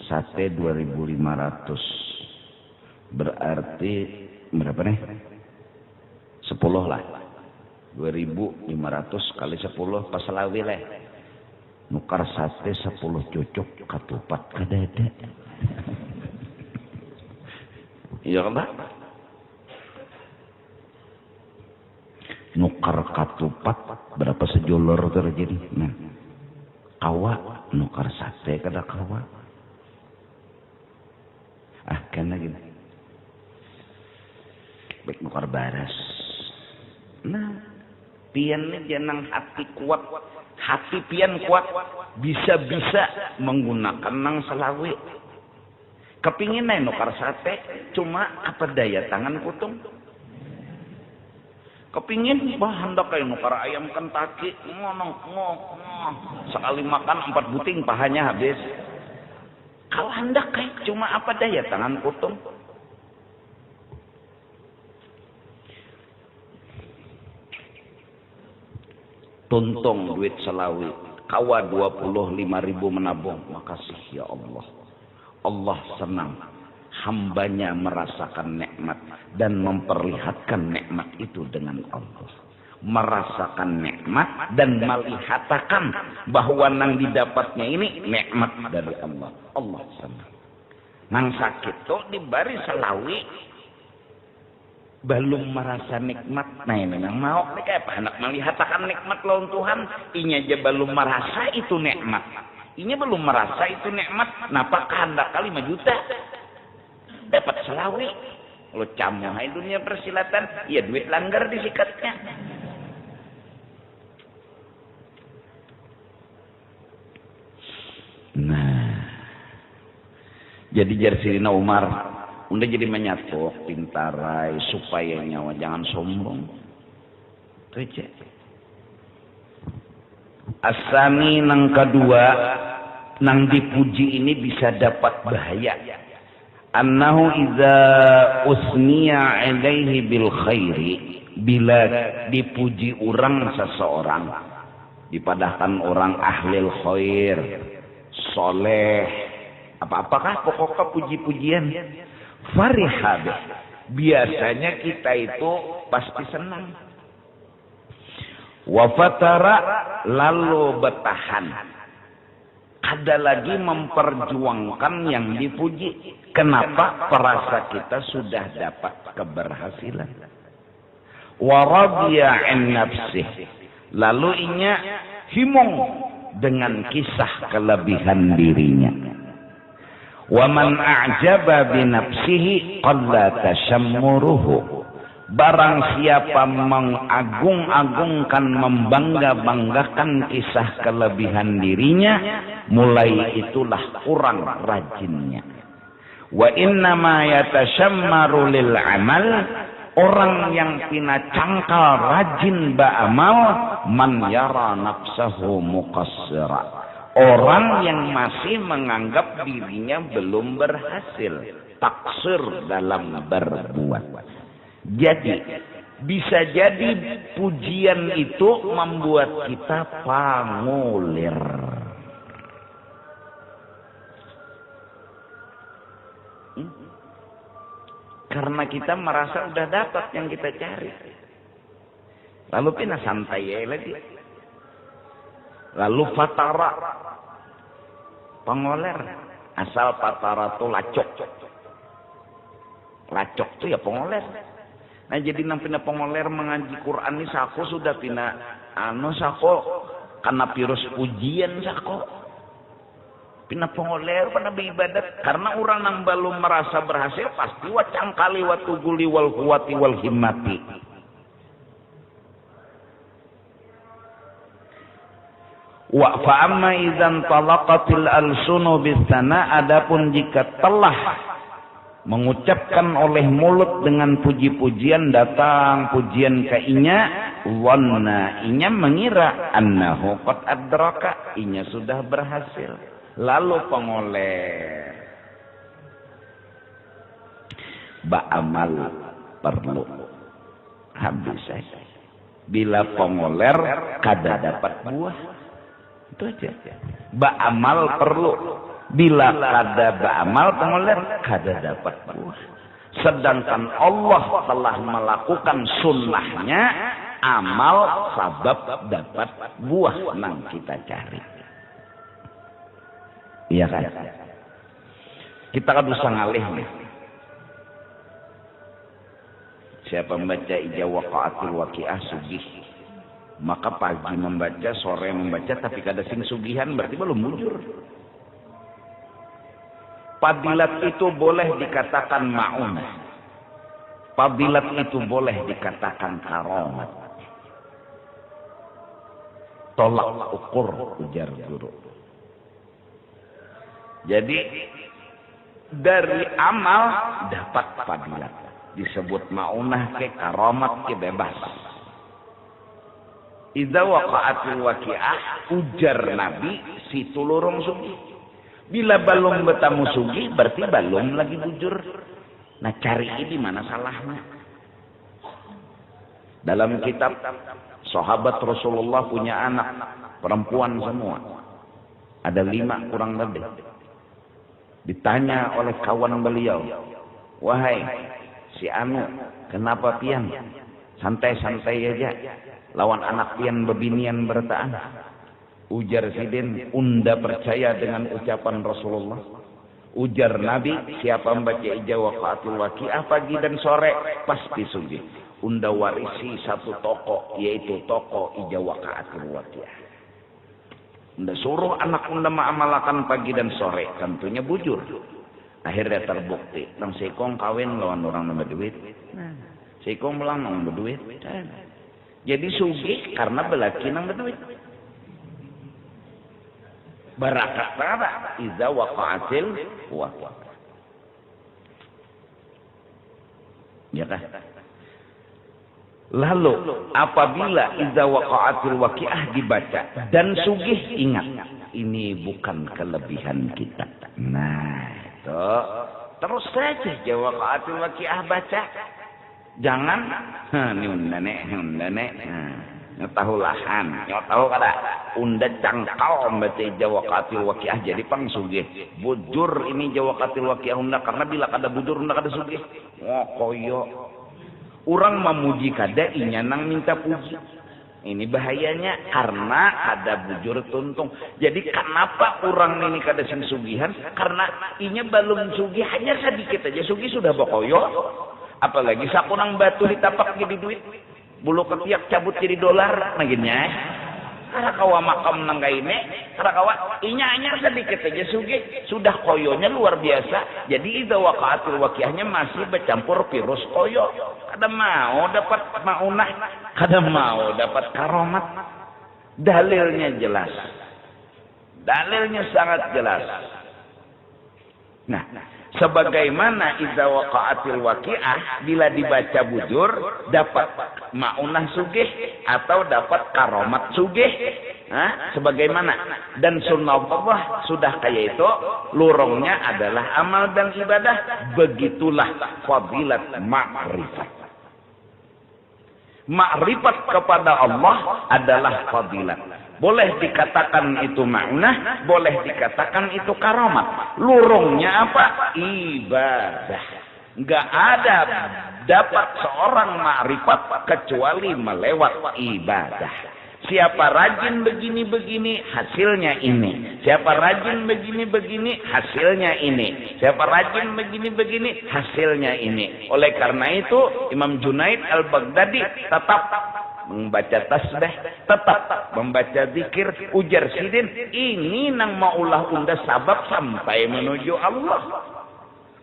Sate 2.500. Berarti berapa nih? 10 lah. 2.500 kali 10 pas selawi lah. Nukar sate 10 cocok. Katupat kadada. Iya kan Pak? Nukar katupat berapa sejolor terjadi? Nah, kawa nukar sate kada kawa. Kena gini. Baik nukar baras. Nah, pian ini janang hati kuat, hati pian kuat, bisa-bisa menggunakan nang selawi. Kepingin naik nukar sate, cuma apa daya tangan kutung. Kepingin hendak kayak nukar ayam Kentucky, sekali makan 4 buting pahanya habis. Kalau hendak kayak cuma apa daya tangan kutung. Tuntung duit selawi, kawa 25.000 menabung. Makasih ya Allah. Allah senang hambanya merasakan nikmat dan memperlihatkan nikmat itu dengan Allah. Merasakan nikmat dan melihatkan bahwa nang didapatnya ini nikmat dari Allah. Allah senang. Nang sakit tuh dibari selawi belum merasa nikmat. Nah ini nang mau kayak apa anak melihatkan nikmat lawan Tuhan, inya aja belum merasa itu nikmat. Inya belum merasa itu nikmat. Napa kehendak kali 5 juta dapat selawi. Lo camu hai dunia persilatan, ya duit langgar disikatnya. Nah, jadi Jarsirina Umar udah jadi menyatuk pintarai supaya nyawa jangan sombong. Tuh aja. Asani nang kedua, nang dipuji ini bisa dapat bahaya. Annahu idza usniya alaihi bil khairi bila dipuji orang seseorang, dipadahkan orang ahlil khair, soleh, apakah pokoknya puji-pujian, farihabih, biasanya kita itu pasti senang. Wafatara, lalu bertahan. Ada lagi memperjuangkan yang dipuji. Kenapa? Perasa kita sudah dapat keberhasilan. Waradiya an nafsih, lalu inya himung dengan kisah kelebihan dirinya. Wa man a'jaba bi nafsihi qalla tashammuruhu, barang siapa mengagung-agungkan, membangga-banggakan kisah kelebihan dirinya, mulai itulah kurang rajinnya. Wa inna ma yatashammaru lil amal, orang yang pina cangkal rajin ba'amal, man yara nafsahu muqassira, orang yang masih menganggap dirinya belum berhasil, taksir dalam berbuat. Jadi bisa jadi pujian itu membuat kita pangulir. Karena kita merasa udah dapat yang kita cari. Lalu pina santai ya lagi. Lalu fatara, pengoler. Asal fatara itu lacok. Lacok itu ya pengoler. Nah jadi nang pina pengoler mengaji Quran ini sako sudah pina sako karena virus pujian sako. Pina pengoler pada beribadat karena orang yang belum merasa berhasil pasti wacang kali watuguli wal kuwati wal himmati. Wa fa amma idzan talaqatil alsunu bisana, adapun jika telah mengucapkan oleh mulut dengan puji-pujian, datang pujian ke inya, wanna inya mengira annahu qad adraka, inya sudah berhasil. Lalu pengoler, ba'amal perlu habis saja. Bila pengoler kada dapat buah, itu aja. Ba'amal perlu, bila kada ba'amal pengoler kada dapat buah. Sedangkan Allah telah melakukan sunnahnya, amal sabab dapat buah nang kita cari. Iya kan? Kita kan bisa ngalih nih. Siapa membaca ija waqa'atil waqi'ah sugih, maka pagi membaca, sore membaca, tapi kada sing sugihan berarti belum mujur. Fadilat itu boleh dikatakan ma'unah. Fadilat itu boleh dikatakan karomat. Tolak ukur, ujar guru. Jadi dari amal dapat fadilat, disebut maunah ke karomat ke bebas. Idza waqa'atil waqi'ah, ujar Nabi, situ lorong sugi. Bila belum bertemu sugi berarti belum lagi bujur. Nah cari di mana salahnya? Dalam kitab sahabat Rasulullah punya anak perempuan semua, ada 5 kurang lebih. Ditanya oleh kawan beliau, wahai si Anu, kenapa pian? Santai-santai aja, lawan anak pian bebinian bertaan. Ujar sidin, unda percaya dengan ucapan Rasulullah. Ujar Nabi, siapa membaca ija waqa'atil waqi'ah pagi dan sore pasti sugih. Unda warisi satu toko, yaitu toko ija waqa'atil waqi'ah. Unda suruh anak unda mengamalkan pagi dan sore, tentunya bujur. Akhirnya terbukti, nang sekong kawin lawan orang nambah duit, sekong melang nambah duit. Jadi sugih karena belaki nambah duit. Barakat apa? Iza waqa'atil waqi'ah. Ya kan? Lalu apabila iza waqa'atil waqi'ah dibaca dan sugih, ingat ini bukan kelebihan kita. Nah, itu terus saja waqa'atil waqi'ah baca. Jangan ni unda nek tahu lahan, tahu kada unda cangkal baca jawakatil waqiah jadi pangsugih. Bujur ini jawakatil waqiah unda karena bila kada bujur unda kada sugih. Oh koyo. Orang memuji kada inya nang minta puji. Ini bahayanya karena ada bujur tuntung. Jadi kenapa orang ini kada sing sugihan? Karena inya belum sugih hanya sedikit aja sugih sudah bokoyo. Apalagi sakunang batu ditapak jadi duit. Bulu ketiak cabut jadi dolar naginnya. Karakawa makam nang kaine, karakawa inya sedikit aja sugih sudah koyonya luar biasa. Jadi idza waqa'atil waqiahnya masih bercampur virus koyo. Kada mau dapat maunah, kada mau dapat karomat. Dalilnya jelas. Dalilnya sangat jelas. Nah, sebagaimana idza waqa'atil waqi'ah bila dibaca bujur dapat maunah sugih atau dapat karomat sugih. Sebagaimana dan sunnah Allah sudah kayak itu lurungnya adalah amal dan ibadah. Begitulah fadilat ma'rifat. Ma'rifat kepada Allah adalah fadilat. Boleh dikatakan itu makna, boleh dikatakan itu karamat. Lurungnya apa? Ibadah. Enggak ada dapat seorang ma'rifat kecuali melewat ibadah. Siapa rajin begini-begini, hasilnya ini. Siapa rajin begini-begini, hasilnya ini. Siapa rajin begini-begini, hasilnya ini. Oleh karena itu, Imam Junaid al-Baghdadi tetap membaca tasbih, tetap membaca zikir, ujar sidin. Ini nang maulah unda sabab sampai menuju Allah.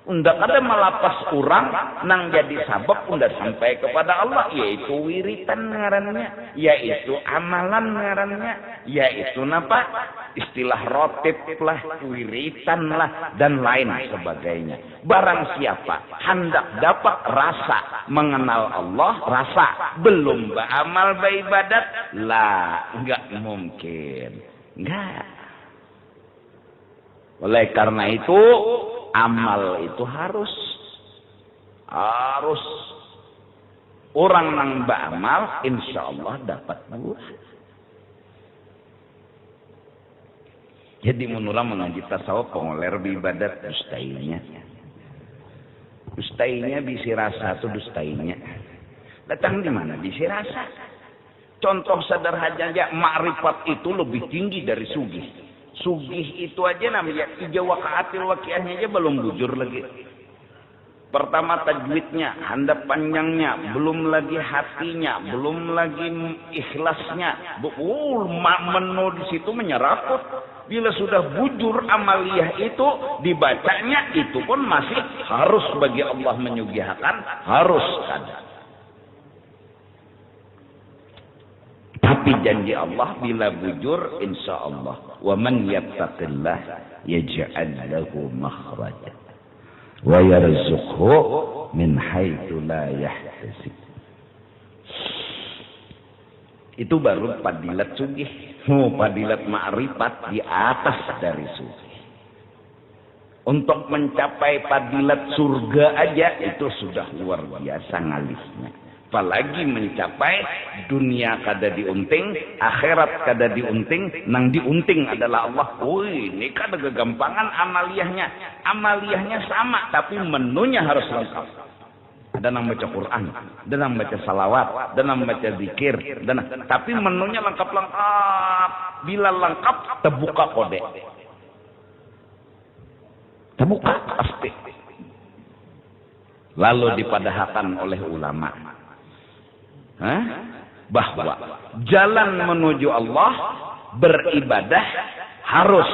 Unda kada melapas kurang nang jadi sabab unda sampai kepada Allah, yaitu wiritan ngarannya, yaitu amalan ngarannya, yaitu napa? Istilah rotib lah, wiritan lah, dan lain sebagainya. Barang siapa hendak dapat rasa mengenal Allah, rasa belum beramal beribadat, lah enggak mungkin, enggak. Oleh karena itu amal itu harus orang nang beramal insya Allah dapat buah. Jadi menurut mengaji tasawuf pengoler ibadat dustainya bisi rasa tu dustainya datang di mana bisi rasa. Contoh sederhana aja, ma'rifat itu lebih tinggi dari sugih. Sugih itu aja namanya ija waqa'atil waqiahnya aja belum bujur lagi. Pertama tajwidnya, handap panjangnya, belum lagi hatinya, belum lagi ikhlasnya. Menu di situ menyeraput. Bila sudah bujur amaliyah itu dibacanya, itu pun masih harus bagi Allah menyugihkan, harus ada. Tapi janji Allah bila bujur insya Allah. Wa man yattaqillah yaj'al lahu makhraja wa yarzuqhu min haitsu la yahtasib. Itu baru padilat sugih. Padilat ma'rifat di atas dari sugih. Untuk mencapai padilat surga aja itu sudah luar biasa ngalihnya. Apalagi mencapai dunia kada diunting, akhirat kada diunting, nang diunting adalah Allah. Wih, ini kada kegampangan amaliyahnya. Amaliyahnya sama, tapi menunya harus lengkap. Ada nang baca Quran, ada nang baca salawat, ada nang baca zikir, tapi menunya lengkap-lengkap. Bila lengkap, terbuka kode. Terbuka pasti. Lalu dipadahkan oleh ulama. Bahwa jalan menuju Allah beribadah harus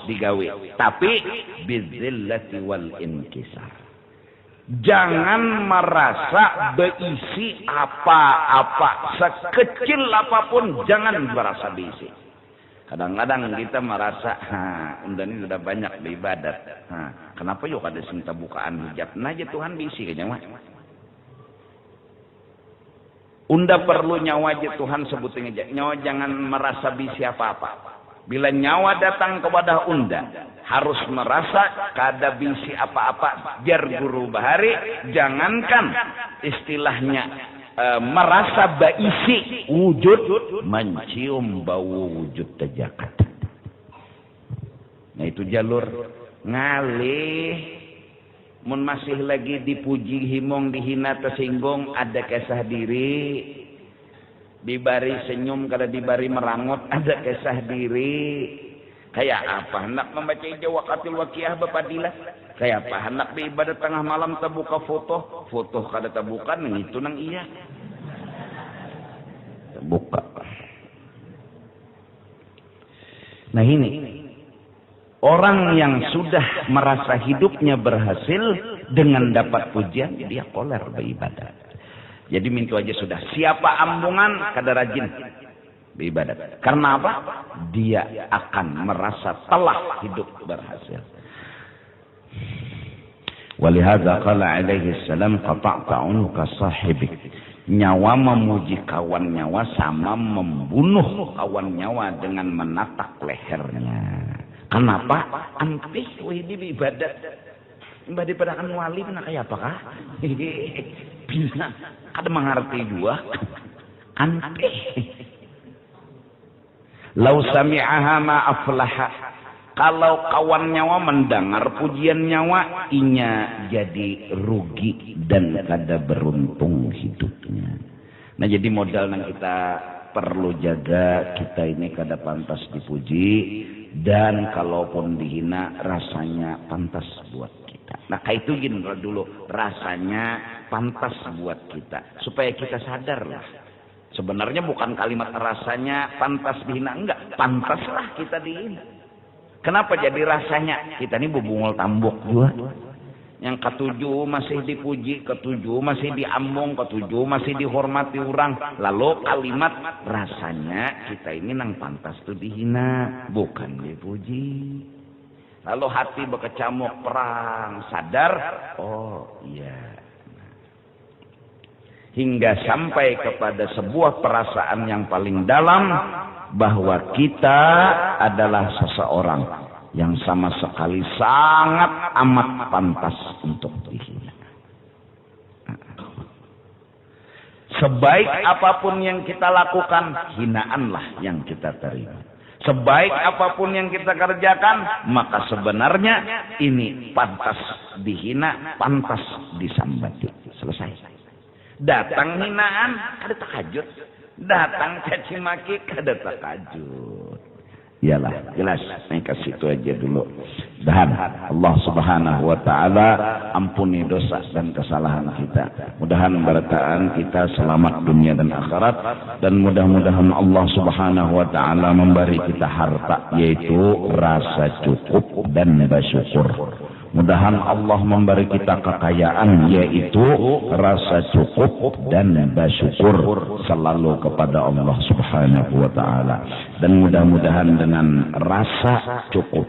digawe, tapi bizillati wal inkisar. Jangan merasa berisi apa-apa, sekecil apapun jangan merasa berisi. Kadang-kadang kita merasa, unda ini sudah banyak beribadat. Kenapa yuk ada cinta bukaan hijab? Nah aja Tuhan berisi kayaknya mah. Unda perlu nyawa aja Tuhan sebutin aja. Nyawa jangan merasa bisi apa-apa. Bila nyawa datang kepada unda, harus merasa kada bisi apa-apa. Biar guru bahari, jangankan istilahnya merasa baisi wujud, mencium bau wujud tejakat. Nah itu jalur ngalih. Mun masih lagi dipuji, himong, dihina, tersinggung, ada kisah diri. Dibari senyum, kada dibari merangut, ada kisah diri. Kayak apa hendak membaca ijazah waqatil wakiyah bapadilah? Kayak apa hendak beribadah tengah malam terbuka foto? Foto kada terbuka nang itu nang iya. Terbuka. Nah ini orang yang sudah merasa hidupnya berhasil dengan dapat pujian, dia koler beribadah. Jadi minta aja sudah. Siapa ambungan kada rajin beribadat. Karena apa? Dia akan merasa telah hidup berhasil. Walihada qala alaihi salam qata'ta unuka sahibik. Nyawa memuji kawan nyawa sama membunuh kawan nyawa dengan menatak lehernya. Kenapa? Antih wih ibadat. Mbak dipadakan wali benar kayak apakah? Bisa ada mengerti dua. Antih. Lau sami'aha ma aflaha. Kalau kawan nyawa mendengar pujian nyawa, inya jadi rugi dan kada beruntung hidupnya. Nah jadi modal yang kita perlu jaga, kita ini kada pantas dipuji, dan kalaupun dihina rasanya pantas buat kita. Nah kayak itu gini dulu, rasanya pantas buat kita, supaya kita sadar lah. Sebenarnya bukan kalimat rasanya pantas dihina, enggak, pantaslah kita dihina. Kenapa jadi rasanya? Kita ini bubungul tambuk juga. Yang ketujuh masih dipuji, ketujuh masih diambung, ketujuh masih dihormati orang. Lalu kalimat rasanya kita ini nang pantas tuh dihina, bukan dipuji. Lalu hati berkecamuk perang, sadar, oh iya. Hingga sampai kepada sebuah perasaan yang paling dalam, bahwa kita adalah seseorang yang sama sekali sangat amat pantas untuk dihina. Sebaik apapun yang kita lakukan, hinaanlah yang kita terima. Sebaik apapun yang kita kerjakan, maka sebenarnya ini pantas dihina, pantas disambati. Selesai. Datang hinaan, ada takajud. Datang caci maki, kada takajud. Iyalah, jelas. Saya kasih itu aja dulu. Dan Allah Subhanahu wa taala ampuni dosa dan kesalahan kita. Mudahan barataan kita selamat dunia dan akhirat, dan mudah-mudahan Allah Subhanahu wa taala memberi kita harta, yaitu rasa cukup dan bersyukur. Mudahan Allah memberi kita kekayaan, yaitu rasa cukup dan bersyukur selalu kepada Allah Subhanahu wa taala. Dan mudah-mudahan dengan rasa cukup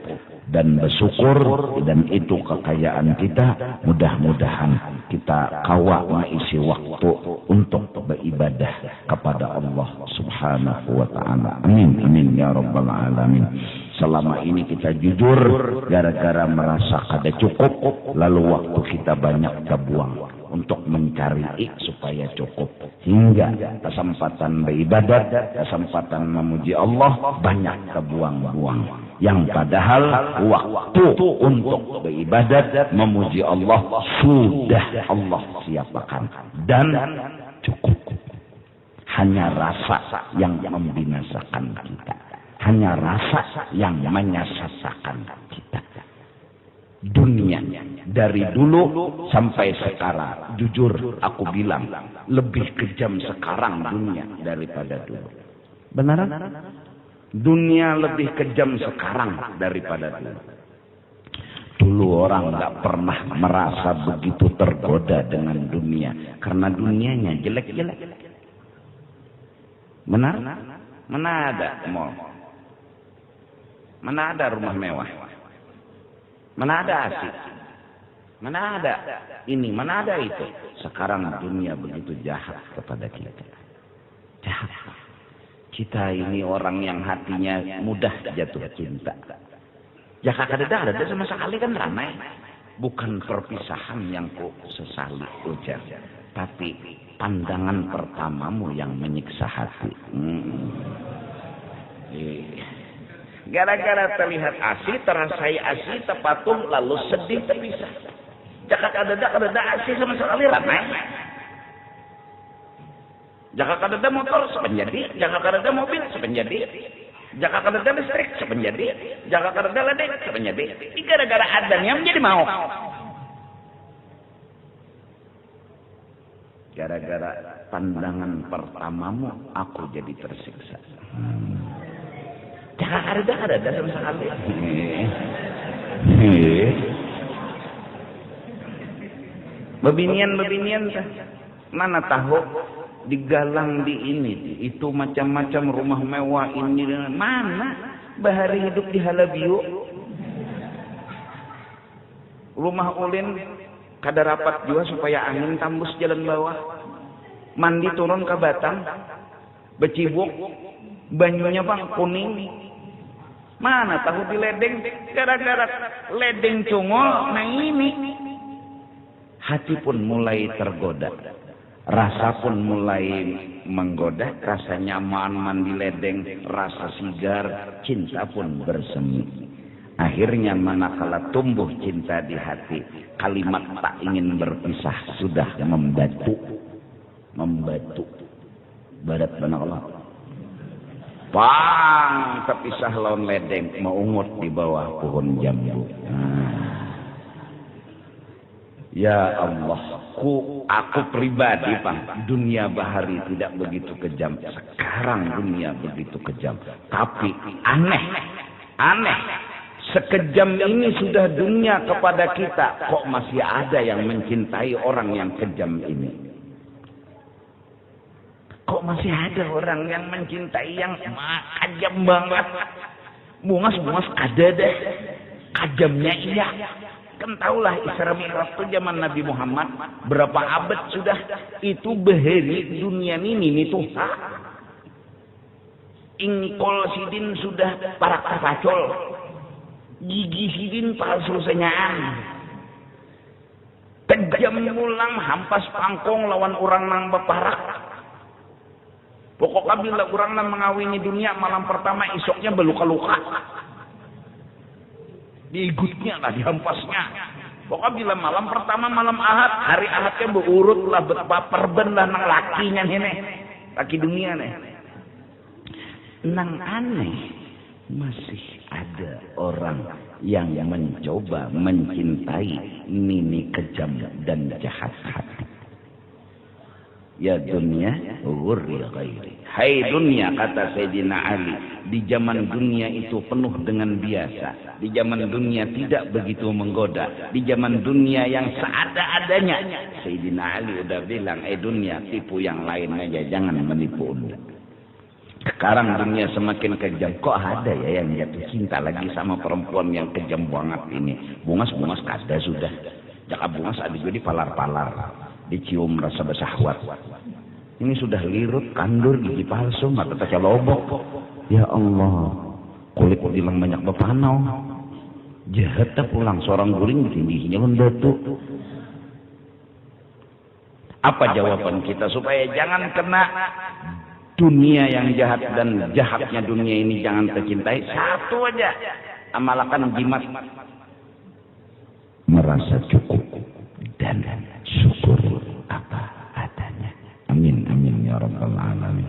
dan bersyukur, dan itu kekayaan kita, mudah-mudahan kita kawa mengisi waktu untuk beribadah kepada Allah Subhanahu wa taala. Amin amin ya rabbal alamin. Selama ini kita jujur gara-gara merasa kada cukup, lalu waktu kita banyak terbuang untuk mencari supaya cukup, hingga kesempatan beribadat, kesempatan memuji Allah banyak terbuang-buang, yang padahal waktu untuk beribadat memuji Allah sudah Allah siapkan dan cukup. Hanya rasa yang membinasakan kita, hanya rasa yang menyasakan kita. Dunia dari dulu sampai sekarang, jujur aku bilang, lebih kejam sekarang dunia daripada dulu. Benar? Dunia lebih kejam sekarang daripada dulu. Dulu orang nggak pernah merasa begitu tergoda dengan dunia, karena dunianya jelek-jelek. Benar? Mana ada mall? Mana ada rumah mewah? Mana ada asik? Mana ada ini? Mana ada itu? Sekarang dunia begitu jahat kepada kita. Jahat. Kita ini orang yang hatinya mudah jatuh cinta. Ya kakak ada sama sekali kan ramai. Bukan perpisahan yang ku sesali ujar. Tapi pandangan pertamamu yang menyiksa hati. Gara-gara terlihat asih, terasai asih, terpatung, lalu sedih, terpisah. Jaka kadada asih sama sekali ramai. Jaka kadada motor sepenjadi, jaka kadada mobil sepenjadi, jaka kadada listrik sepenjadi, jaka kadada ledeng sepenjadi. Gara-gara adanya menjadi mau. Gara-gara pandangan pertamamu, aku jadi tersiksa. Jaka kadada sama sekali. Bebinian mana tahu digalang di ini itu macam-macam rumah mewah ini mana bahari hidup di Halabiu rumah ulin kada rapat juga supaya angin tembus jalan bawah mandi turun ke batang becibuk banyunya bang kuning mana tahu di ledeng gara-gara ledeng cungol nah ini hati pun mulai tergoda, rasa pun mulai menggoda, rasa nyaman mandi ledeng, rasa sigar, cinta pun bersemi. Akhirnya manakala tumbuh cinta di hati, kalimat tak ingin berpisah sudah membatu. Barat benar Allah. Pang terpisah lawan ledeng, meungut di bawah pohon jambu. Ya Allah, aku pribadi Bang, dunia bahari tidak begitu kejam. Sekarang dunia begitu kejam. Tapi aneh. Sekejam ini sudah dunia kepada kita. Kok masih ada yang mencintai orang yang kejam ini? Kok masih ada orang yang mencintai yang kejam banget? Bungas ada deh. Kejamnya iya. Kan tahulah Isra Mi'raj itu zaman Nabi Muhammad berapa abad sudah itu bahari dunia ini tuh ingkol sidin sudah parak terpacol gigi sidin palsu senyaan kejam mulang hampas pangkong lawan orang nang beparak pokoknya bila orang nang mengawini dunia malam pertama isoknya beluka-luka diigutnya lah, dihampasnya. Pokoknya bila malam pertama malam Ahad, hari Ahadnya berurut lah, berpaperben lah nang lakinya ini, laki dunia nih. Nang aneh, masih ada orang yang mencoba mencintai nini kejam dan jahat hati. Ya dunia, wurri ghairi. Hai dunia, kata Sayyidina Ali, di zaman dunia itu penuh dengan biasa. Di zaman dunia tidak begitu menggoda. Di zaman dunia yang seada-adanya. Sayyidina Ali udah bilang, dunia tipu yang lain aja, jangan menipu anda. Sekarang dunia semakin kejam. Kok ada ya yang jatuh cinta lagi sama perempuan yang kejam banget ini? Bungas kada sudah. Jaka bungas ada juga di palar-palar. Dicium rasa bersahwat. Ini sudah lirut, kandur, gigi palsu, mata kaca lobok. Ya Allah, kulit bilang banyak bepanau. Jahat tak pulang seorang guling tingginya lembatu. Apa jawaban kita supaya jangan kena dunia yang jahat dan jahatnya dunia ini jangan tercintai? Satu aja, amalkan jimat. Merasa cukup dan syukur apa adanya. Amin ya rabbal alamin.